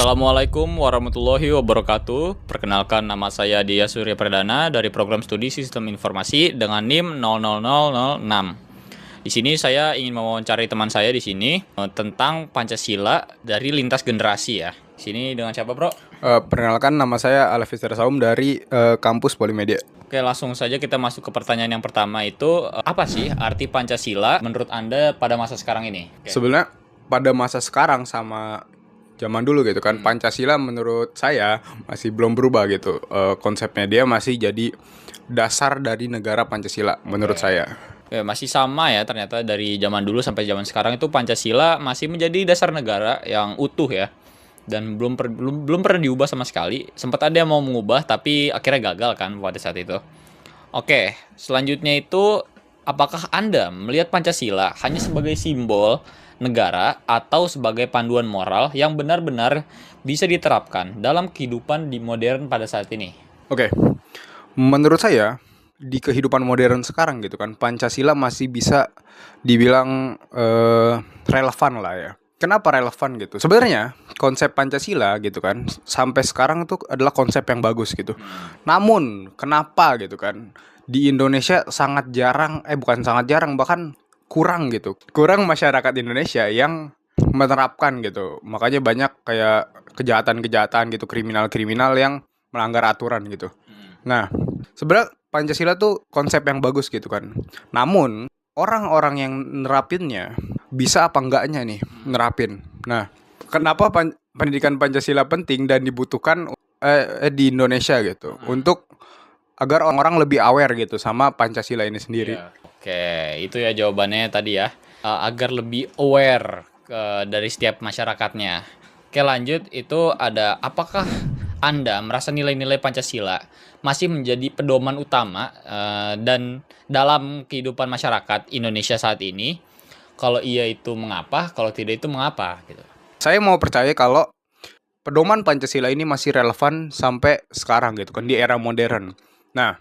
Assalamualaikum warahmatullahi wabarakatuh. Perkenalkan, nama saya Dia Surya Perdana dari Program Studi Sistem Informasi dengan NIM 00006. Di sini saya ingin mewawancari teman saya di sini tentang Pancasila dari lintas generasi ya. Di sini dengan siapa, Bro? Perkenalkan, nama saya Alefis Saum dari kampus Polimedia. Oke, langsung saja kita masuk ke pertanyaan yang pertama itu, apa sih arti Pancasila menurut Anda pada masa sekarang ini? Sebenarnya pada masa sekarang sama zaman dulu gitu kan, Pancasila menurut saya masih belum berubah gitu. Konsepnya dia masih jadi dasar dari negara Pancasila menurut saya. Oke, masih sama ya, ternyata dari zaman dulu sampai zaman sekarang itu Pancasila masih menjadi dasar negara yang utuh ya. Dan belum pernah diubah sama sekali. Sempat ada yang mau mengubah tapi akhirnya gagal kan pada saat itu. Oke, selanjutnya itu, apakah Anda melihat Pancasila hanya sebagai simbol negara atau sebagai panduan moral yang benar-benar bisa diterapkan dalam kehidupan di modern pada saat ini? Oke, menurut saya di kehidupan modern sekarang gitu kan, Pancasila masih bisa dibilang relevan lah ya. Kenapa relevan gitu? Sebenarnya konsep Pancasila gitu kan sampai sekarang itu adalah konsep yang bagus gitu. Namun kenapa gitu kan di Indonesia sangat jarang, bukan sangat jarang, bahkan kurang gitu. Kurang masyarakat Indonesia yang menerapkan gitu. Makanya banyak kayak kejahatan-kejahatan gitu, kriminal-kriminal yang melanggar aturan gitu. Nah, sebenarnya Pancasila tuh konsep yang bagus gitu kan. Namun orang-orang yang nerapinnya bisa apa enggaknya nih nerapin. Nah, kenapa pendidikan Pancasila penting dan dibutuhkan di Indonesia gitu untuk agar orang-orang lebih aware gitu sama Pancasila ini sendiri. Iya. Oke, itu ya jawabannya tadi ya. Agar lebih aware dari setiap masyarakatnya. Oke, lanjut, itu ada, apakah Anda merasa nilai-nilai Pancasila masih menjadi pedoman utama dan dalam kehidupan masyarakat Indonesia saat ini? Kalau iya itu mengapa, kalau tidak itu mengapa gitu. Saya mau percaya kalau pedoman Pancasila ini masih relevan sampai sekarang gitu kan di era modern. Nah,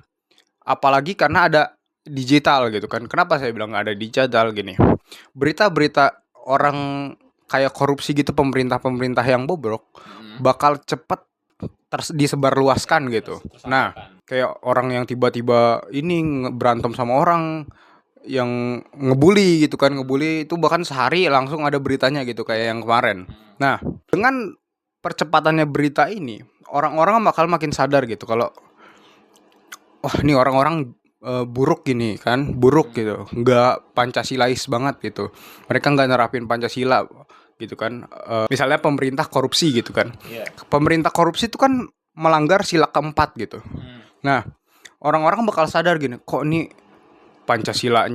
apalagi karena ada digital gitu kan. Kenapa saya bilang ada digital gini? Berita-berita orang kayak korupsi gitu, pemerintah-pemerintah yang bobrok bakal cepet disebarluaskan gitu. Nah, kayak orang yang tiba-tiba ini berantem sama orang yang ngebully gitu kan, ngebully itu bahkan sehari langsung ada beritanya gitu kayak yang kemarin. Nah, dengan percepatannya berita ini, orang-orang bakal makin sadar gitu kalau wah, ini orang-orang buruk gini kan, buruk gitu, nggak Pancasilais banget gitu. Mereka nggak nerapin Pancasila gitu kan. Misalnya pemerintah korupsi gitu kan. Pemerintah korupsi itu kan melanggar sila keempat gitu. Nah, orang-orang bakal sadar gini, kok ini Pancasila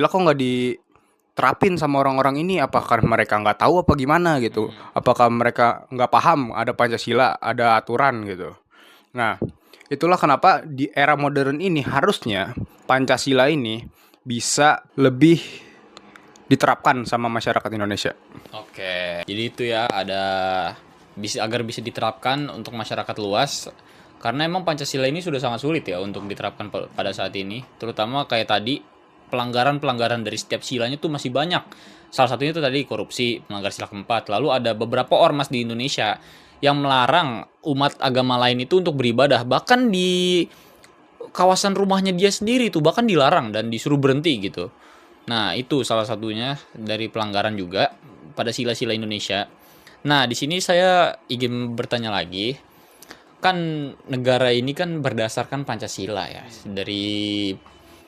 kok nggak diterapin sama orang-orang ini? Apakah mereka nggak tahu apa gimana gitu? Apakah mereka nggak paham ada Pancasila, ada aturan gitu? Nah, itulah kenapa di era modern ini harusnya Pancasila ini bisa lebih diterapkan sama masyarakat Indonesia. Oke, jadi itu ya, agar bisa diterapkan untuk masyarakat luas. Karena emang Pancasila ini sudah sangat sulit ya untuk diterapkan pada saat ini. Terutama kayak tadi, pelanggaran-pelanggaran dari setiap silanya tuh masih banyak. Salah satunya itu tadi korupsi, melanggar sila keempat. Lalu ada beberapa ormas di Indonesia yang melarang umat agama lain itu untuk beribadah. Bahkan di kawasan rumahnya dia sendiri tuh bahkan dilarang dan disuruh berhenti gitu. Nah, itu salah satunya dari pelanggaran juga pada sila-sila Indonesia. Nah, di sini saya ingin bertanya lagi. Kan negara ini kan berdasarkan Pancasila ya. Dari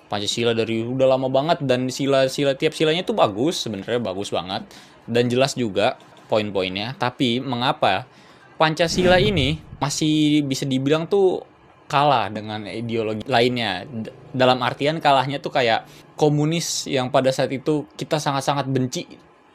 Pancasila dari udah lama banget, dan sila-sila tiap silanya itu bagus, sebenarnya bagus banget dan jelas juga poin-poinnya. Tapi mengapa Pancasila ini masih bisa dibilang tuh kalah dengan ideologi lainnya? Dalam artian kalahnya tuh kayak komunis yang pada saat itu kita sangat-sangat benci,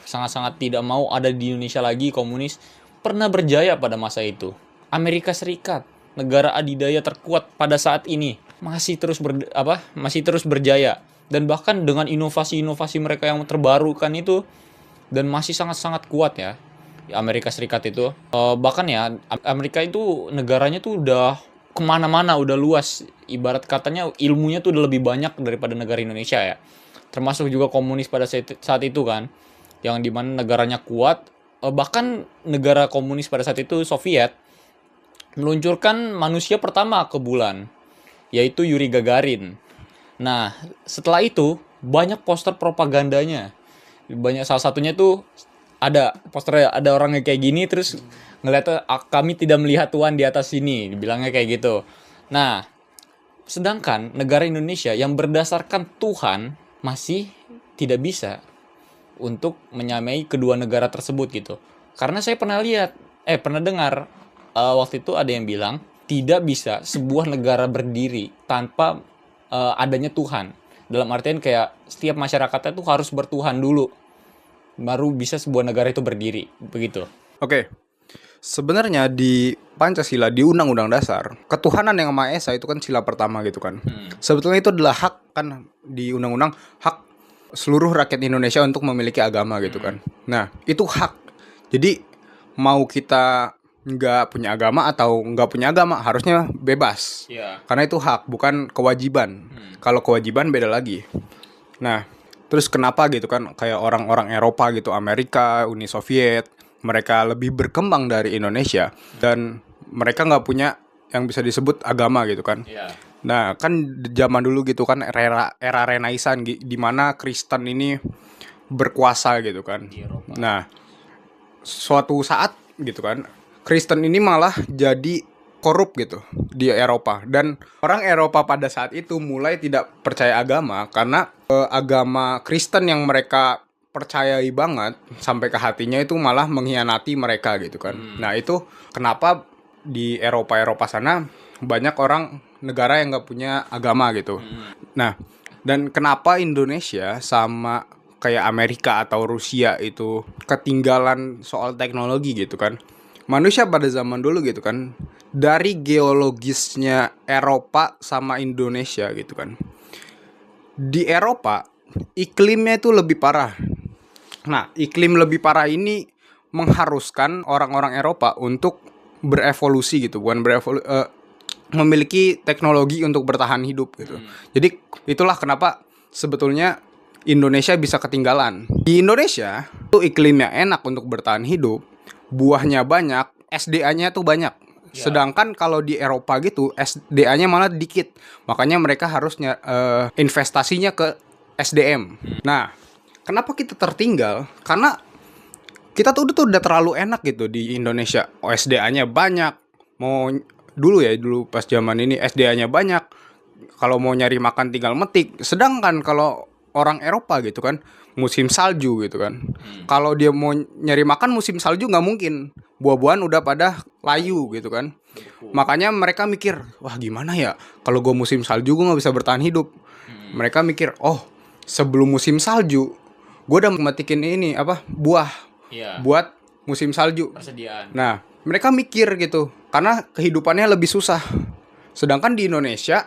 sangat-sangat tidak mau ada di Indonesia lagi komunis, pernah berjaya pada masa itu. Amerika Serikat, negara adidaya terkuat pada saat ini, masih terus berjaya, dan bahkan dengan inovasi-inovasi mereka yang terbarukan itu, dan masih sangat-sangat kuat ya Amerika Serikat itu. Bahkan ya Amerika itu negaranya tuh udah kemana-mana, udah luas, ibarat katanya ilmunya tuh udah lebih banyak daripada negara Indonesia ya. Termasuk juga komunis pada saat itu kan, yang dimana negaranya kuat, bahkan negara komunis pada saat itu Soviet meluncurkan manusia pertama ke bulan, yaitu Yuri Gagarin. Nah, setelah itu banyak poster propagandanya. Banyak, salah satunya tuh ada posternya, ada orangnya kayak gini terus ngeliatnya, kami tidak melihat Tuhan di atas sini, dibilangnya kayak gitu. Nah, sedangkan negara Indonesia yang berdasarkan Tuhan masih tidak bisa untuk menyamai kedua negara tersebut gitu. Karena saya pernah lihat, pernah dengar, waktu itu ada yang bilang tidak bisa sebuah negara berdiri tanpa adanya Tuhan. Dalam artian kayak setiap masyarakatnya tuh harus bertuhan dulu, baru bisa sebuah negara itu berdiri, begitu. Oke. Sebenarnya di Pancasila, di Undang-Undang Dasar, ketuhanan yang Maha Esa itu kan sila pertama gitu kan. Sebetulnya itu adalah hak kan, di undang-undang, hak seluruh rakyat Indonesia untuk memiliki agama gitu kan. Nah, itu hak. Jadi mau kita nggak punya agama atau nggak punya agama harusnya bebas. Iya. Karena itu hak, bukan kewajiban. Kalau kewajiban beda lagi. Nah, terus kenapa gitu kan, kayak orang-orang Eropa gitu, Amerika, Uni Soviet, mereka lebih berkembang dari Indonesia dan mereka nggak punya yang bisa disebut agama gitu kan. Iya. Nah, kan zaman dulu gitu kan, era Renaissance di mana Kristen ini berkuasa gitu kan. Di Eropa. Nah, suatu saat gitu kan, Kristen ini malah jadi korup gitu di Eropa, dan orang Eropa pada saat itu mulai tidak percaya agama karena agama Kristen yang mereka percayai banget sampai ke hatinya itu malah mengkhianati mereka gitu kan. Nah, itu kenapa di Eropa sana banyak orang negara yang nggak punya agama gitu. Nah, dan kenapa Indonesia sama kayak Amerika atau Rusia itu ketinggalan soal teknologi gitu kan. Manusia pada zaman dulu gitu kan, dari geologisnya Eropa sama Indonesia gitu kan. Di Eropa iklimnya itu lebih parah. Nah, iklim lebih parah ini mengharuskan orang-orang Eropa untuk berevolusi gitu, bukan memiliki teknologi untuk bertahan hidup gitu. Jadi itulah kenapa sebetulnya Indonesia bisa ketinggalan. Di Indonesia itu iklimnya enak untuk bertahan hidup, buahnya banyak, SDA-nya tuh banyak. Sedangkan kalau di Eropa gitu SDA-nya malah dikit. Makanya mereka harusnya investasinya ke SDM. Nah, kenapa kita tertinggal? Karena kita tuh udah terlalu enak gitu di Indonesia. SDA-nya banyak. Mau dulu pas zaman ini SDA-nya banyak. Kalau mau nyari makan tinggal metik. Sedangkan kalau orang Eropa gitu kan, musim salju gitu kan. Kalau dia mau nyari makan musim salju nggak mungkin. Buah-buahan udah pada layu gitu kan. Makanya mereka mikir, wah gimana ya kalau gue musim salju gue nggak bisa bertahan hidup. Mereka mikir, oh sebelum musim salju gue udah metikin ini buah buat musim salju. Persediaan. Nah, mereka mikir gitu karena kehidupannya lebih susah. Sedangkan di Indonesia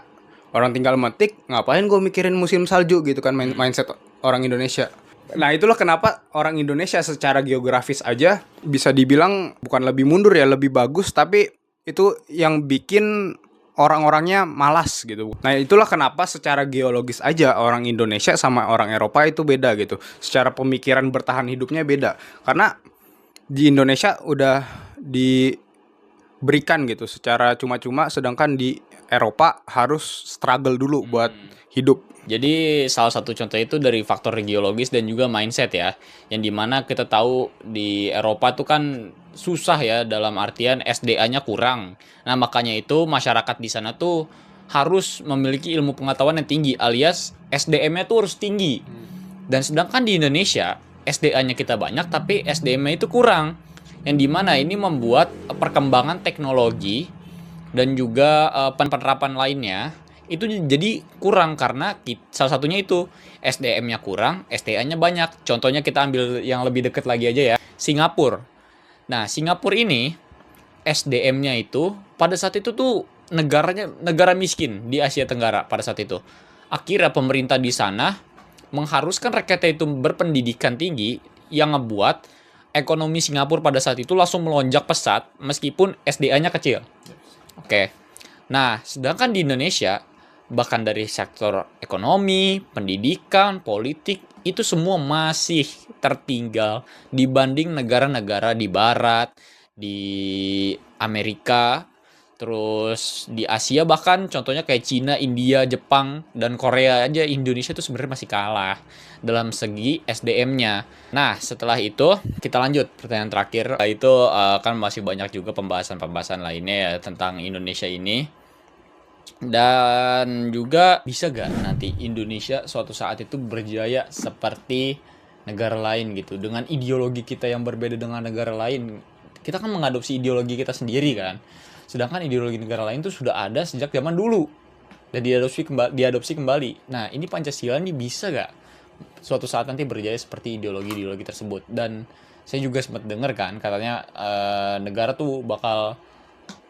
orang tinggal metik, ngapain gue mikirin musim salju gitu kan, mindset orang Indonesia. Nah, itulah kenapa orang Indonesia secara geografis aja bisa dibilang bukan lebih mundur ya, lebih bagus, tapi itu yang bikin orang-orangnya malas gitu. Nah, itulah kenapa secara geologis aja orang Indonesia sama orang Eropa itu beda gitu. Secara pemikiran bertahan hidupnya beda. Karena di Indonesia udah diberikan gitu secara cuma-cuma, sedangkan di Eropa harus struggle dulu buat hidup. Jadi salah satu contoh itu dari faktor geologis dan juga mindset ya. Yang dimana kita tahu di Eropa tuh kan susah ya, dalam artian SDA-nya kurang. Nah, makanya itu masyarakat di sana tuh harus memiliki ilmu pengetahuan yang tinggi, alias SDM-nya tuh harus tinggi. Dan sedangkan di Indonesia SDA-nya kita banyak tapi SDM-nya itu kurang. Yang dimana ini membuat perkembangan teknologi dan juga penerapan lainnya itu jadi kurang karena salah satunya itu SDM-nya kurang, SDA-nya banyak. Contohnya kita ambil yang lebih dekat lagi aja ya, Singapura. Nah, Singapura ini SDM-nya itu pada saat itu tuh negara miskin di Asia Tenggara pada saat itu. Akhirnya pemerintah di sana mengharuskan rakyatnya itu berpendidikan tinggi, yang ngebuat ekonomi Singapura pada saat itu langsung melonjak pesat meskipun SDA-nya kecil. Oke. Nah, sedangkan di Indonesia bahkan dari sektor ekonomi, pendidikan, politik itu semua masih tertinggal dibanding negara-negara di barat, di Amerika, terus di Asia bahkan contohnya kayak Cina, India, Jepang, dan Korea aja Indonesia tuh sebenarnya masih kalah dalam segi SDM-nya. Nah, setelah itu kita lanjut pertanyaan terakhir. Itu kan masih banyak juga pembahasan-pembahasan lainnya ya tentang Indonesia ini. Dan juga bisa gak nanti Indonesia suatu saat itu berjaya seperti negara lain gitu, dengan ideologi kita yang berbeda dengan negara lain. Kita kan mengadopsi ideologi kita sendiri kan, sedangkan ideologi negara lain itu sudah ada sejak zaman dulu dan diadopsi kembali. Nah, ini Pancasila nih bisa gak suatu saat nanti berjaya seperti ideologi-ideologi tersebut? Dan saya juga sempat dengar kan katanya negara tuh bakal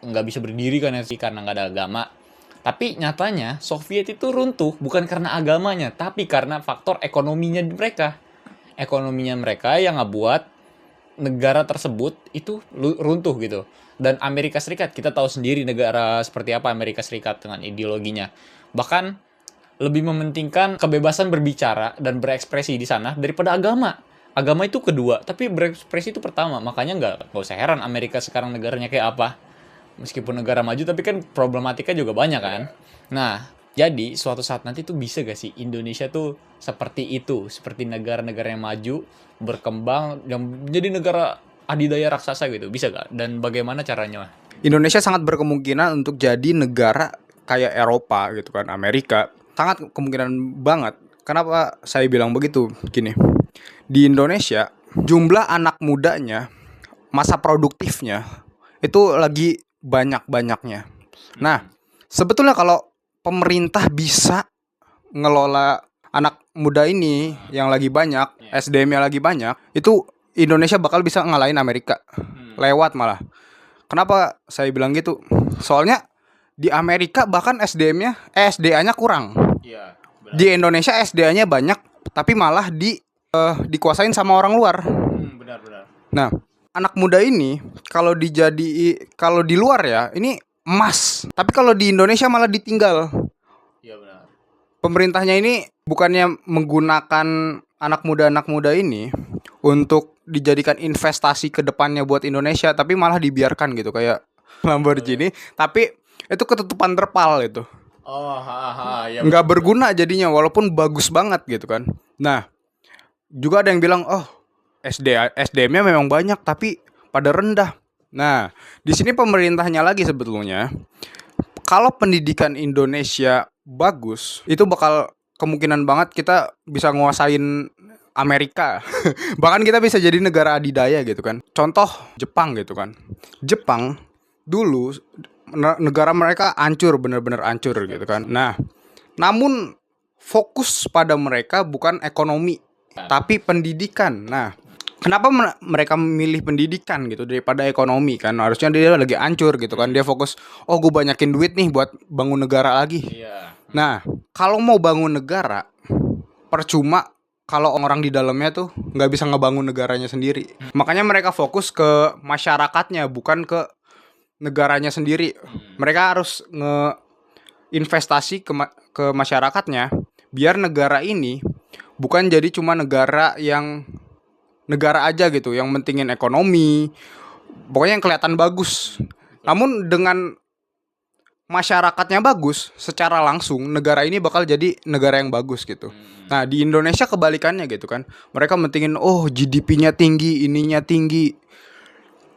nggak bisa berdiri kan ya sih karena nggak ada agama. Tapi nyatanya Soviet itu runtuh bukan karena agamanya, tapi karena faktor ekonominya mereka. Ekonominya mereka yang ngebuat negara tersebut itu runtuh gitu. Dan Amerika Serikat, kita tahu sendiri negara seperti apa Amerika Serikat dengan ideologinya. Bahkan lebih mementingkan kebebasan berbicara dan berekspresi di sana daripada agama. Agama itu kedua, tapi berekspresi itu pertama. Makanya nggak usah heran Amerika sekarang negaranya kayak apa. Meskipun negara maju, tapi kan problematika juga banyak kan. Nah, jadi suatu saat nanti tuh bisa gak sih Indonesia tuh seperti itu, seperti negara-negara yang maju, berkembang, yang menjadi negara adidaya raksasa gitu, bisa gak? Dan bagaimana caranya? Indonesia sangat berkemungkinan untuk jadi negara kayak Eropa gitu kan, Amerika. Sangat kemungkinan banget. Kenapa saya bilang begitu? Gini, di Indonesia jumlah anak mudanya, masa produktifnya itu lagi banyak-banyaknya. Nah, sebetulnya kalau pemerintah bisa ngelola anak muda ini yang lagi banyak, SDM-nya lagi banyak, itu Indonesia bakal bisa ngalahin Amerika. Lewat malah. Kenapa saya bilang gitu? Soalnya di Amerika bahkan SDA-nya kurang. Iya, Di Indonesia SDA-nya banyak, tapi malah dikuasain sama orang luar. benar-benar. Nah, anak muda ini kalau di luar ya ini emas, tapi kalau di Indonesia malah ditinggal. Iya benar. Pemerintahnya ini bukannya menggunakan anak muda ini untuk dijadikan investasi ke depannya buat Indonesia, tapi malah dibiarkan gitu kayak Lamborghini, tapi itu ketutupan terpal itu. Oh, ya. Nggak berguna jadinya walaupun bagus banget gitu kan. Nah, juga ada yang bilang, oh SDM-nya memang banyak tapi pada rendah. Nah, di sini pemerintahnya lagi sebetulnya. Kalau pendidikan Indonesia bagus, itu bakal kemungkinan banget kita bisa nguasain Amerika. Bahkan kita bisa jadi negara adidaya gitu kan. Contoh Jepang gitu kan. Jepang dulu negara mereka hancur, bener-bener hancur gitu kan. Nah, namun fokus pada mereka bukan ekonomi, tapi pendidikan. Nah, kenapa mereka memilih pendidikan gitu daripada ekonomi kan? Harusnya dia lagi hancur gitu kan. Dia fokus, oh gue banyakin duit nih buat bangun negara lagi. Iya. Nah, kalau mau bangun negara, percuma kalau orang di dalamnya tuh nggak bisa ngebangun negaranya sendiri. Makanya mereka fokus ke masyarakatnya, bukan ke negaranya sendiri. Mereka harus ngeinvestasi ke masyarakatnya, biar negara ini bukan jadi cuma negara aja gitu, yang mentingin ekonomi, pokoknya yang kelihatan bagus. Namun dengan masyarakatnya bagus, secara langsung negara ini bakal jadi negara yang bagus gitu. Nah, di Indonesia kebalikannya gitu kan. Mereka mentingin GDP-nya tinggi, ininya tinggi.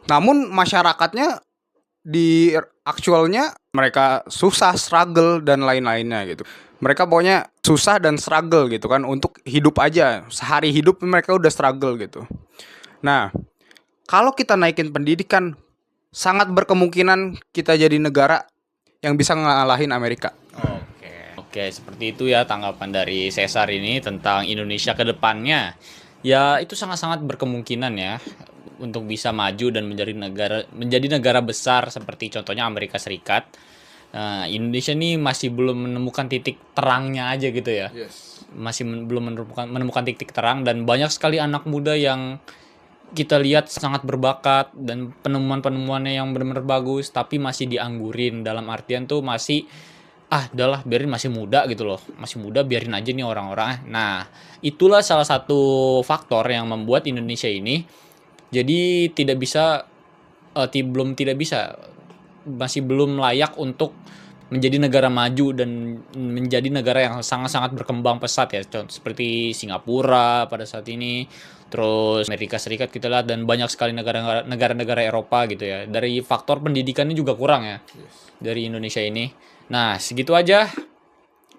Namun masyarakatnya di aktualnya mereka susah, struggle dan lain-lainnya gitu. Mereka pokoknya susah dan struggle gitu kan untuk hidup aja. Sehari hidup mereka udah struggle gitu. Nah, kalau kita naikin pendidikan, sangat berkemungkinan kita jadi negara yang bisa ngalahin Amerika. Oke, seperti itu ya tanggapan dari Cesar ini tentang Indonesia ke depannya. Ya, itu sangat-sangat berkemungkinan ya untuk bisa maju dan menjadi negara besar seperti contohnya Amerika Serikat. Nah, Indonesia nih masih belum menemukan titik terangnya aja gitu ya. Yes. Masih belum menemukan titik terang, dan banyak sekali anak muda yang kita lihat sangat berbakat dan penemuan-penemuannya yang benar-benar bagus, tapi masih dianggurin, dalam artian tuh masih udahlah biarin masih muda gitu loh. Masih muda biarin aja nih orang-orang. Nah, itulah salah satu faktor yang membuat Indonesia ini jadi tidak bisa belum tidak bisa masih belum layak untuk menjadi negara maju dan menjadi negara yang sangat-sangat berkembang pesat ya. Contoh seperti Singapura pada saat ini, terus Amerika Serikat kita lihat dan banyak sekali negara-negara Eropa gitu ya. Dari faktor pendidikannya juga kurang ya dari Indonesia ini. Nah, segitu aja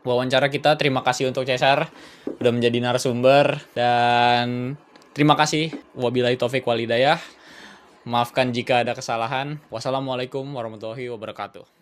wawancara kita. Terima kasih untuk Cesar udah menjadi narasumber dan terima kasih. Wabillahi taufik walhidayah. Maafkan jika ada kesalahan. Wassalamualaikum warahmatullahi wabarakatuh.